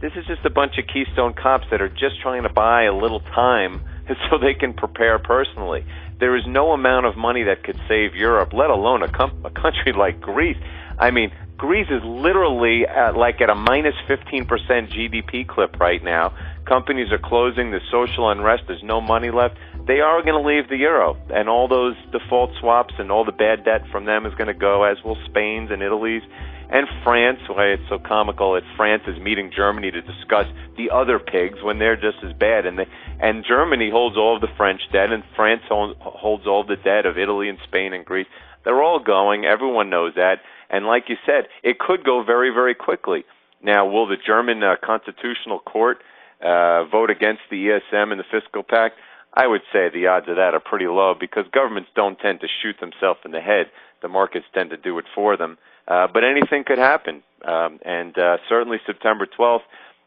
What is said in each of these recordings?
This is just a bunch of Keystone cops that are just trying to buy a little time so they can prepare personally. There is no amount of money that could save Europe, let alone a country like Greece. I mean, Greece is literally at a minus 15% GDP clip right now. Companies are closing. There's social unrest. There's no money left. They are going to leave the euro, and all those default swaps and all the bad debt from them is going to go, as will Spain's and Italy's. And France, why it's so comical that France is meeting Germany to discuss the other pigs when they're just as bad. And Germany holds all of the French debt, and France holds all the debt of Italy and Spain and Greece. They're all going. Everyone knows that. And like you said, it could go very, very quickly. Now, will the German Constitutional Court vote against the ESM and the Fiscal Pact? I would say the odds of that are pretty low because governments don't tend to shoot themselves in the head. The markets tend to do it for them. But anything could happen. And certainly September 12th,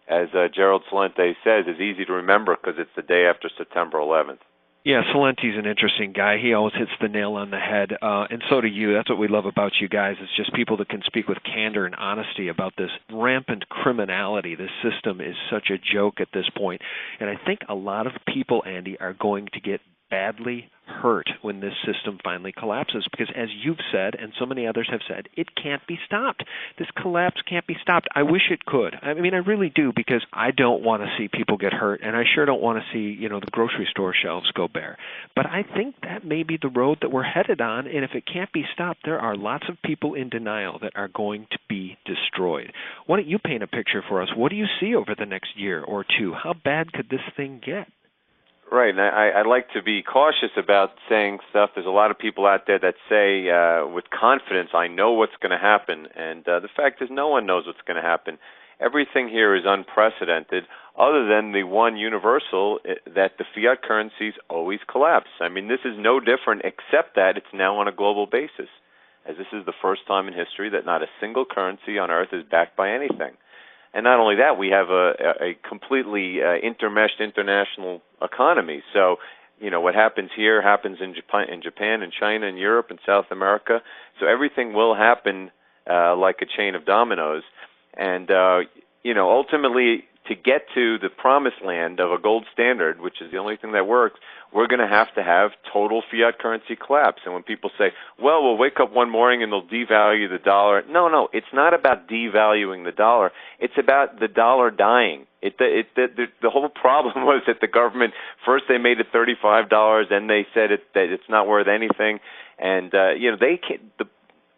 as Gerald Celente says, is easy to remember because it's the day after September 11th. Yeah, Celente's an interesting guy. He always hits the nail on the head, and so do you. That's what we love about you guys. It's just people that can speak with candor and honesty about this rampant criminality. This system is such a joke at this point. And I think a lot of people, Andy, are going to get badly hurt when this system finally collapses because, as you've said and so many others have said, it can't be stopped. This collapse can't be stopped. I wish it could. I mean, I really do, because I don't want to see people get hurt, and I sure don't want to see, the grocery store shelves go bare. But I think that may be the road that we're headed on, and if it can't be stopped, there are lots of people in denial that are going to be destroyed. Why don't you paint a picture for us? What do you see over the next year or two? How bad could this thing get? Right, and I like to be cautious about saying stuff. There's a lot of people out there that say with confidence, I know what's going to happen, and the fact is no one knows what's going to happen. Everything here is unprecedented, other than the one universal, that the fiat currencies always collapse. I mean, this is no different except that it's now on a global basis, as this is the first time in history that not a single currency on Earth is backed by anything. And not only that, we have a completely intermeshed international economy. So, what happens here happens in Japan and China and Europe and South America. So everything will happen like a chain of dominoes. And, ultimately, to get to the promised land of a gold standard, which is the only thing that works, we're going to have total fiat currency collapse. And when people say, well, we'll wake up one morning and they'll devalue the dollar. No, it's not about devaluing the dollar. It's about the dollar dying. The whole problem was that the government, first they made it $35, then they said that it's not worth anything. And, they can't,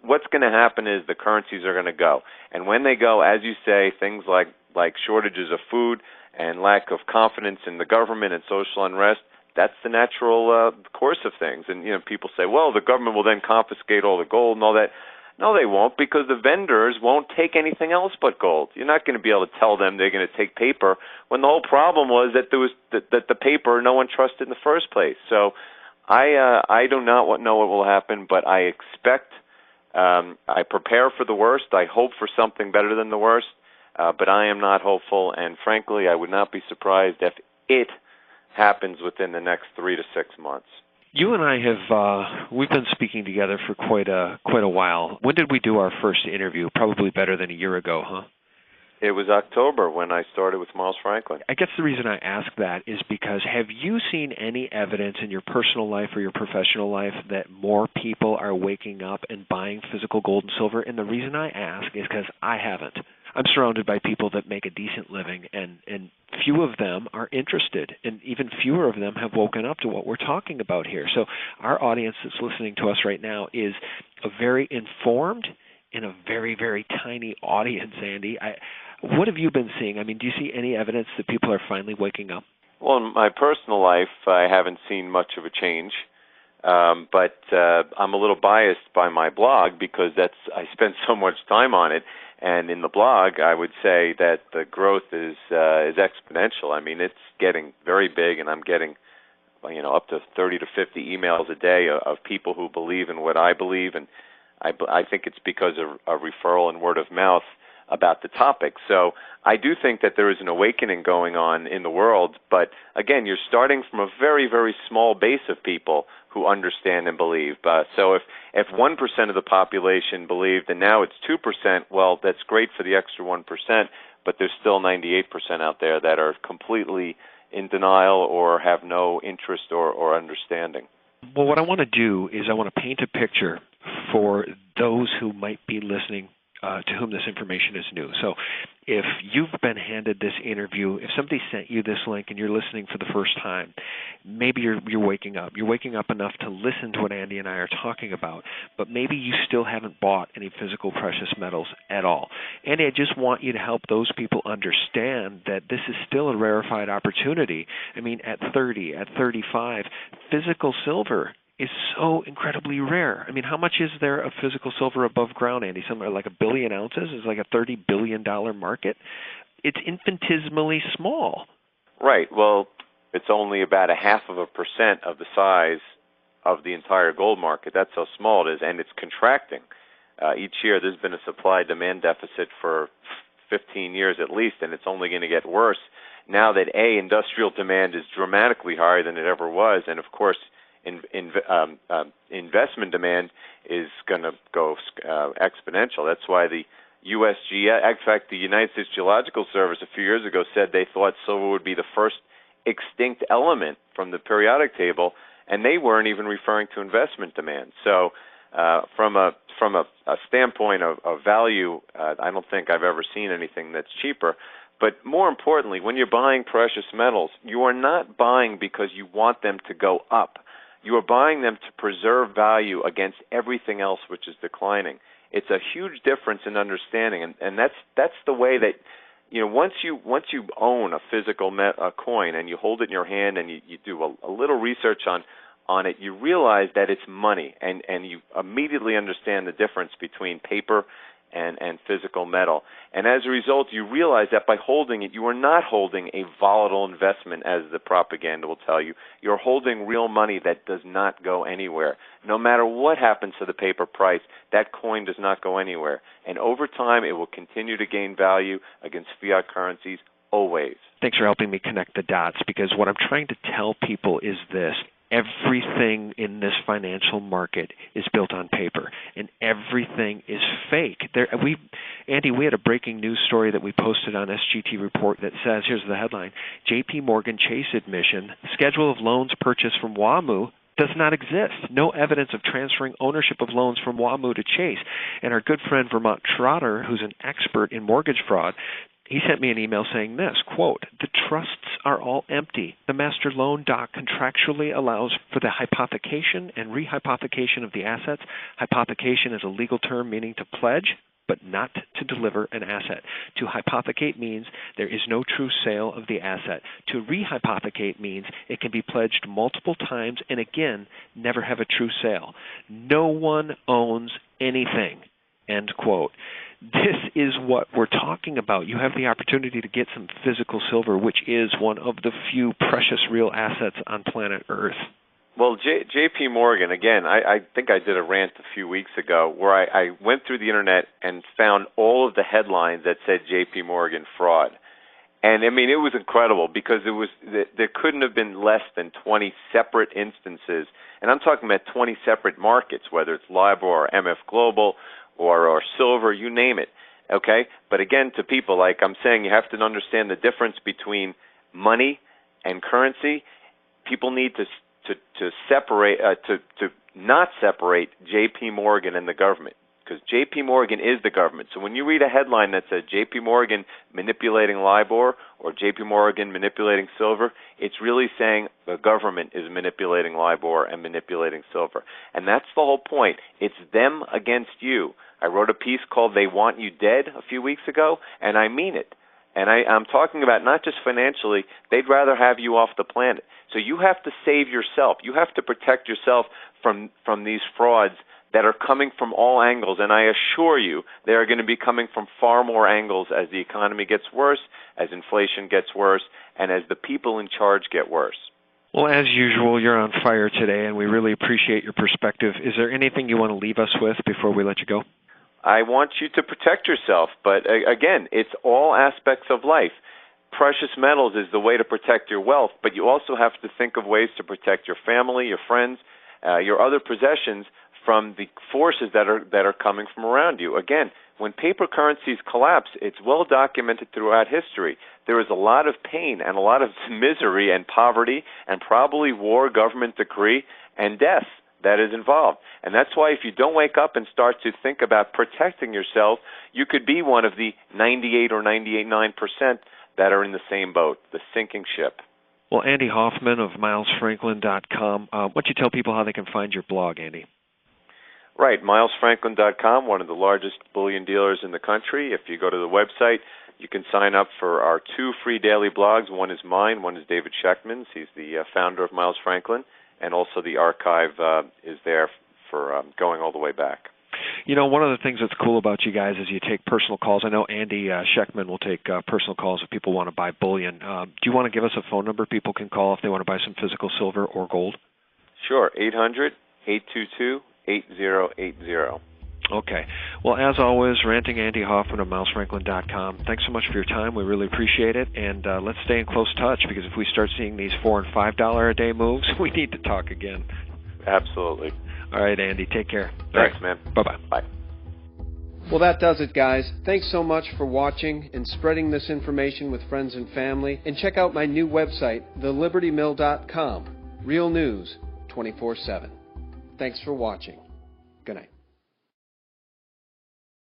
what's going to happen is the currencies are going to go. And when they go, as you say, things like shortages of food and lack of confidence in the government and social unrest, that's the natural course of things. And, people say, well, the government will then confiscate all the gold and all that. No, they won't, because the vendors won't take anything else but gold. You're not going to be able to tell them they're going to take paper when the whole problem was that that the paper no one trusted in the first place. So I do not know what will happen, but I expect, I prepare for the worst. I hope for something better than the worst. But I am not hopeful, and frankly, I would not be surprised if it happens within the next 3 to 6 months. You and I have we've been speaking together for quite a while. When did we do our first interview? Probably better than a year ago, huh? It was October when I started with Miles Franklin. I guess the reason I ask that is because have you seen any evidence in your personal life or your professional life that more people are waking up and buying physical gold and silver? And the reason I ask is because I haven't. I'm surrounded by people that make a decent living, and few of them are interested, and even fewer of them have woken up to what we're talking about here. So our audience that's listening to us right now is a very informed and a very, very tiny audience, Andy. What have you been seeing? I mean, do you see any evidence that people are finally waking up? Well, in my personal life, I haven't seen much of a change. But I'm a little biased by my blog because I spend so much time on it. And in the blog, I would say that the growth is exponential. I mean, it's getting very big, and I'm getting, up to 30 to 50 emails a day of people who believe in what I believe, and I think it's because of a referral and word of mouth. about the topic. So I do think that there is an awakening going on in the world, but again, you're starting from a very, very small base of people who understand and believe. So if 1% of the population believed and now it's 2%, well, that's great for the extra 1%, but there's still 98% out there that are completely in denial or have no interest or understanding. Well, what I want to do is I want to paint a picture for those who might be listening to whom this information is new. So if you've been handed this interview, if somebody sent you this link and you're listening for the first time, maybe you're waking up. You're waking up enough to listen to what Andy and I are talking about, but maybe you still haven't bought any physical precious metals at all. Andy, I just want you to help those people understand that this is still a rarefied opportunity. I mean, at 30, at 35, physical silver is so incredibly rare. I mean, how much is there of physical silver above ground, Andy? Somewhere like 1 billion ounces is like a $30 billion market. It's infinitesimally small. Right. Well, it's only about 0.5% of the size of the entire gold market. That's how small it is, and it's contracting. Each year there's been a supply-demand deficit for 15 years at least, and it's only going to get worse now that, industrial demand is dramatically higher than it ever was, and of course, investment demand is going to go exponential. That's why the USGS, in fact, the United States Geological Service a few years ago said they thought silver would be the first extinct element from the periodic table, and they weren't even referring to investment demand. So from a standpoint of value, I don't think I've ever seen anything that's cheaper. But more importantly, when you're buying precious metals, you are not buying because you want them to go up. You are buying them to preserve value against everything else which is declining. It's a huge difference in understanding, and that's the way that, once you own a physical coin and you hold it in your hand and you do a little research on it, you realize that it's money, and you immediately understand the difference between paper and physical metal. And as a result, you realize that by holding it, you are not holding a volatile investment, as the propaganda will tell you. You're holding real money that does not go anywhere. No matter what happens to the paper price, that coin does not go anywhere. And over time, it will continue to gain value against fiat currencies always. Thanks for helping me connect the dots, because what I'm trying to tell people is this. Everything in this financial market is built on paper, and everything is fake. Andy, we had a breaking news story that we posted on SGT Report that says, here's the headline, J.P. Morgan Chase admission, schedule of loans purchased from WAMU does not exist. No evidence of transferring ownership of loans from WAMU to Chase. And our good friend Vermont Trotter, who's an expert in mortgage fraud, he sent me an email saying this, quote, the trusts are all empty. The master loan doc contractually allows for the hypothecation and rehypothecation of the assets. Hypothecation is a legal term meaning to pledge, but not to deliver an asset. To hypothecate means there is no true sale of the asset. To rehypothecate means it can be pledged multiple times and again, never have a true sale. No one owns anything, end quote. This is what we're talking about. You have the opportunity to get some physical silver, which is one of the few precious real assets on planet Earth. Well, J.P. Morgan, again, I think I did a rant a few weeks ago where I went through the Internet and found all of the headlines that said J.P. Morgan fraud. And, I mean, it was incredible because there couldn't have been less than 20 separate instances. And I'm talking about 20 separate markets, whether it's LIBOR or MF Global or silver, you name it, okay? But again, to people, like I'm saying, you have to understand the difference between money and currency. People need to separate, to not separate J.P. Morgan and the government, because J.P. Morgan is the government. So when you read a headline that says J.P. Morgan manipulating LIBOR or J.P. Morgan manipulating silver, it's really saying the government is manipulating LIBOR and manipulating silver. And that's the whole point. It's them against you. I wrote a piece called They Want You Dead a few weeks ago, and I mean it. And I'm talking about not just financially, they'd rather have you off the planet. So you have to save yourself. You have to protect yourself from these frauds that are coming from all angles. And I assure you, they are going to be coming from far more angles as the economy gets worse, as inflation gets worse, and as the people in charge get worse. Well, as usual, you're on fire today, and we really appreciate your perspective. Is there anything you want to leave us with before we let you go? I want you to protect yourself. But again, it's all aspects of life. Precious metals is the way to protect your wealth, but you also have to think of ways to protect your family, your friends, your other possessions from the forces that are coming from around you. Again, when paper currencies collapse, it's well documented throughout history. There is a lot of pain and a lot of misery and poverty and probably war, government decree, and death that is involved. And that's why if you don't wake up and start to think about protecting yourself, you could be one of the 98 or 98.9% that are in the same boat, the sinking ship. Well, Andy Hoffman of MilesFranklin.com, why don't you tell people how they can find your blog, Andy? Right, MilesFranklin.com, one of the largest bullion dealers in the country. If you go to the website, you can sign up for our 2 free daily blogs. One is mine, one is David Schechtman's. He's the founder of Miles Franklin, and also the archive is there for going all the way back. You know, one of the things that's cool about you guys is you take personal calls. I know Andy Schechtman will take personal calls if people want to buy bullion. Do you want to give us a phone number people can call if they want to buy some physical silver or gold? Sure, 800-822-8080. Okay. Well, as always, Ranting Andy Hoffman of MilesFranklin.com. Thanks so much for your time. We really appreciate it. And let's stay in close touch, because if we start seeing these $4 and $5 a day moves, we need to talk again. Absolutely. All right, Andy. Take care. Thanks, man. Bye-bye. Bye. Well, that does it, guys. Thanks so much for watching and spreading this information with friends and family. And check out my new website, thelibertymill.com. Real news, 24/7. Thanks for watching.